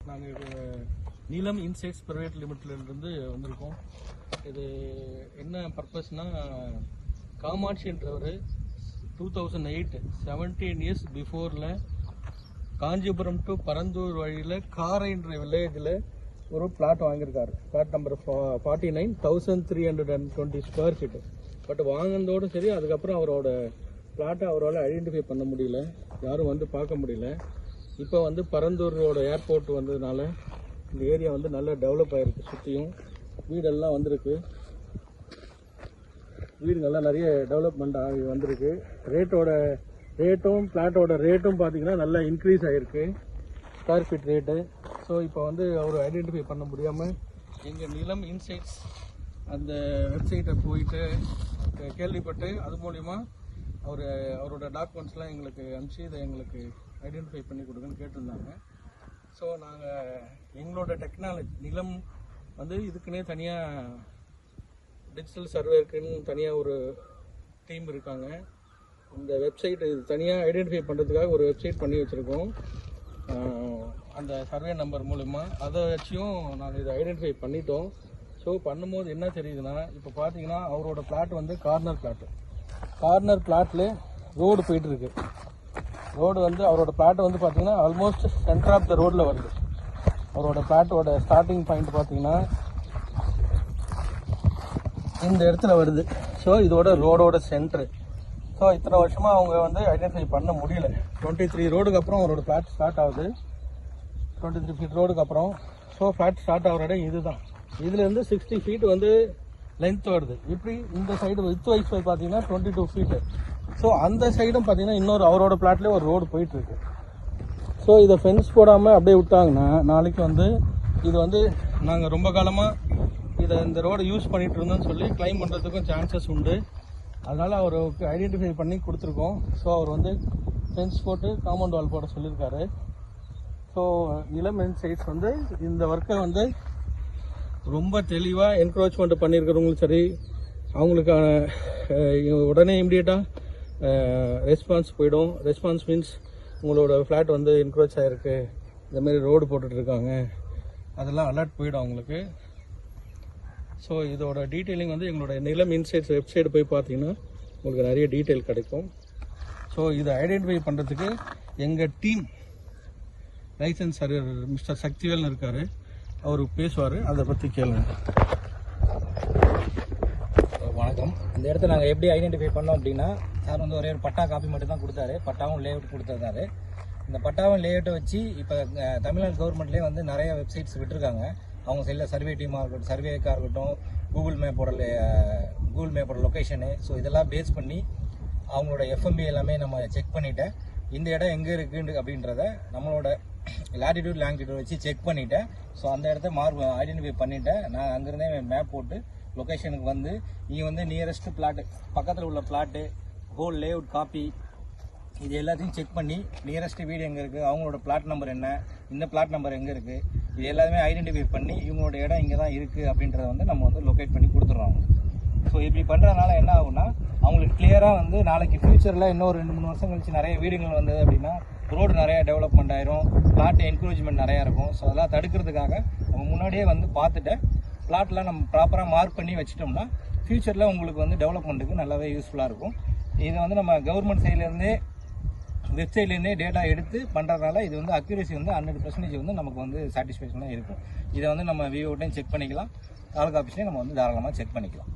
நாங்கள் நீலம் insights private லிமிட்லேருந்து வந்திருக்கோம். இது என்ன பர்பஸ்னால், காமாட்சின்றவர் 2008 17 இயர்ஸ் பிஃபோரில் காஞ்சிபுரம் டு பரந்தூர் வழியில் காரைன்ற வில்லேஜில் ஒரு பிளாட் வாங்கியிருக்காரு. Plot number 49, 1320 square feet. But வாங்கினதோடு சரி, அதுக்கப்புறம் அவரோட பிளாட்டை அவரால் ஐடென்டிஃபை பண்ண முடியல, யாரும் வந்து பார்க்க முடியல. இப்போ வந்து பரந்தூரோட ஏர்போர்ட் வந்ததுனால இந்த ஏரியா வந்து நல்லா டெவலப் ஆகிருக்கு. சுற்றியும் வீடெல்லாம் வந்திருக்கு, வீடு நல்லா நிறைய டெவலப்மெண்ட் ஆகி வந்திருக்கு. பிளாட்டோட ரேட்டும் பார்த்திங்கன்னா நல்லா இன்க்ரீஸ் ஆகிருக்கு, ஸ்கொயர் ஃபீட் ரேட்டு. ஸோ இப்போ வந்து அவர் ஐடென்டிஃபை பண்ண முடியாமல் எங்கள் நிலம் இன்சைட்ஸ் அந்த வெப்சைட்டை போயிட்டு கேள்விப்பட்டு அது மூலிமா அவரோட டாக்குமெண்ட்ஸ்லாம் எங்களுக்கு அனுப்பிச்சு இதை எங்களுக்கு ஐடென்டிஃபை பண்ணி கொடுங்கன்னு கேட்டிருந்தாங்க. ஸோ நாங்கள் எங்களோட டெக்னாலஜி நிலம் வந்து இதுக்குன்னே தனியாக டிஜிட்டல் சர்வேக்குன்னு தனியாக ஒரு டீம் இருக்காங்க. இந்த வெப்சைட் இது தனியாக ஐடென்டிஃபை பண்ணுறதுக்காக ஒரு வெப்சைட் பண்ணி வச்சுருக்கோம். அந்த சர்வே நம்பர் மூலிமா அதை வச்சியும் நாங்கள் இதை ஐடென்டிஃபை பண்ணிட்டோம். ஸோ பண்ணும்போது என்ன தெரியுதுன்னா, இப்போ பார்த்தீங்கன்னா அவரோட பிளாட் வந்து கார்னர் பிளாட்டில் ரோடு போயிட்டுருக்கு. ரோடு வந்து அவரோட பிளாட் வந்து பார்த்தீங்கன்னா ஆல்மோஸ்ட் சென்டர் ஆஃப் த ரோடில் வருது. அவரோட பிளாட்டோட ஸ்டார்டிங் பாயிண்ட் பார்த்தீங்கன்னா இந்த இடத்துல வருது. ஸோ இதோட ரோடோட சென்டரு. ஸோ இத்தனை வருஷமாக அவங்க வந்து ஐடென்டிஃபை பண்ண முடியல. 23 ரோடுக்கு அப்புறம் அவரோட பிளாட் ஸ்டார்ட் ஆகுது, 23 ஃபீட் ரோடுக்கு அப்புறம். ஸோ பிளாட் ஸ்டார்ட் ஆகிற இடம் இதுதான். இதுலேருந்து 60 ஃபீட் வந்து லென்த் வருது. இப்படி இந்த சைடு வித் வைஸ் பார்த்தீங்கன்னா 22 ஃபீட்டு. ஸோ அந்த சைடும் பார்த்தீங்கன்னா இன்னொரு அவரோட பிளாட்லேயே ஒரு ரோடு போயிட்டுருக்கு. ஸோ இதை ஃபென்ஸ் போடாமல் அப்படியே விட்டாங்கன்னா நாளைக்கு வந்து இது வந்து நாங்கள் ரொம்ப காலமாக இந்த ரோடை யூஸ் பண்ணிகிட்டு இருந்தோம்னு சொல்லி கிளைம் பண்ணுறதுக்கும் சான்சஸ் உண்டு. அதனால் அவருக்கு ஐடென்டிஃபை பண்ணி கொடுத்துருக்கோம். ஸோ அவர் வந்து ஃபென்ஸ் போட்டு காம்பவுண்ட் வால் போட சொல்லியிருக்காரு. ஸோ நிலம் இன்சைட்ஸ் வந்து இந்த ஒர்க்கை வந்து ரொம்ப தெளிவாக என்க்ரோச்மெண்ட் பண்ணியிருக்கிறவங்களும் சரி, அவங்களுக்கான உடனே இம்மிடியேட்டாக ரெஸ்பான்ஸ் போயிடும். ரெஸ்பான்ஸ் மீன்ஸ் உங்களோட ஃப்ளாட் வந்து என்க்ரோச் ஆகிருக்கு, இந்தமாரி ரோடு போட்டுட்ருக்காங்க, அதெல்லாம் அலர்ட் போயிடும் அவங்களுக்கு. ஸோ இதோட டீட்டெயிலிங் வந்து எங்களோட நிலம் இன்சைட்ஸ் வெப்சைட் போய் பார்த்தீங்கன்னா உங்களுக்கு நிறைய டீட்டெயில் கிடைக்கும். ஸோ இதை ஐடென்டிஃபை பண்ணுறதுக்கு எங்கள் டீம் லைசன்ஸ் சர்வர் மிஸ்டர் சக்திவேல்னு இருக்கார், அவர் பேசுவார். அதை பற்றி கேளுங்க. வணக்கம். இந்த இடத்த நாங்கள் எப்படி ஐடென்டிஃபை பண்ணோம் அப்படின்னா, சார் வந்து ஒரே ஒரு பட்டா காப்பி மட்டும் தான் கொடுத்தாரு, பட்டாவும் லேஅவுட் கொடுத்துருந்தாரு. இந்த பட்டாவும் லேஅவுட்டை வச்சு இப்போ தமிழ்நாடு கவர்மெண்ட்லேயே வந்து நிறைய வெப்சைட்ஸ் விட்டுருக்காங்க. அவங்க சைடில் சர்வே டீமாக இருக்கட்டும், சர்வேக்காக இருக்கட்டும், கூகுள் மேப்போட லொக்கேஷனு, ஸோ இதெல்லாம் பேஸ் பண்ணி அவங்களோட எஃப்எம்பி எல்லாமே நம்ம செக் பண்ணிவிட்டேன். இந்த இடம் எங்கே இருக்குது அப்படின்றத நம்மளோட லாட்டிடியூட் லாங்கிடியூட் வச்சு செக் பண்ணிவிட்டேன். ஸோ அந்த இடத்த ஐடென்டிஃபை பண்ணிவிட்டேன். நான் அங்கேருந்தே மேப் போட்டு லொக்கேஷனுக்கு வந்து இங்கே வந்து நியரஸ்ட் பிளாட்டு, பக்கத்தில் உள்ள பிளாட்டு, ஹோல் லேஅவுட் காப்பி, இது எல்லாத்தையும் செக் பண்ணி நியரஸ்ட் வீடு எங்கே இருக்குது, அவங்களோட பிளாட் நம்பர் என்ன, இந்த பிளாட் நம்பர் எங்கே இருக்குது, இது எல்லாமே ஐடென்டிஃபை பண்ணி இவங்களோட இடம் இங்கே தான் இருக்குது அப்படின்றத வந்து நம்ம வந்து லொக்கேட் பண்ணி கொடுத்துட்றோம் அவங்க. ஸோ இப்படி பண்ணுறதுனால என்ன ஆகும்னா, அவங்களுக்கு கிளியராக வந்து நாளைக்கு ஃப்யூச்சரில் இன்னொரு 2-3 வருஷம் கழிச்சு நிறைய வீடுகள் வந்தது அப்படின்னா ரோடு நிறையா டெவலப்மெண்ட் ஆயிரும், பிளாட் என்கரேஜ்மெண்ட் நிறையா இருக்கும். ஸோ அதெல்லாம் தடுக்கிறதுக்காக நம்ம முன்னாடியே வந்து பார்த்துட்டு பிளாட்லாம் நம்ம ப்ராப்பராக மார்க் பண்ணி வச்சிட்டோம்னா ஃப்யூச்சரில் உங்களுக்கு வந்து டெவலப்மெண்ட்டுக்கு நல்லாவே யூஸ்ஃபுல்லாக இருக்கும். இதை வந்து நம்ம கவர்மெண்ட் சைட்லேருந்தே வெப்சைட்லேருந்தே டேட்டா எடுத்து பண்ணுறதுனால இது வந்து அக்யூரேசி வந்து 100% வந்து நமக்கு வந்து சாட்டிஸ்ஃபேக்ஷனாக இருக்கும். இதை வந்து நம்ம விவோட்டையும் செக் பண்ணிக்கலாம், தாலுகா ஆஃபீஸ்லேயும் நம்ம வந்து தாராளமாக செக் பண்ணிக்கலாம்.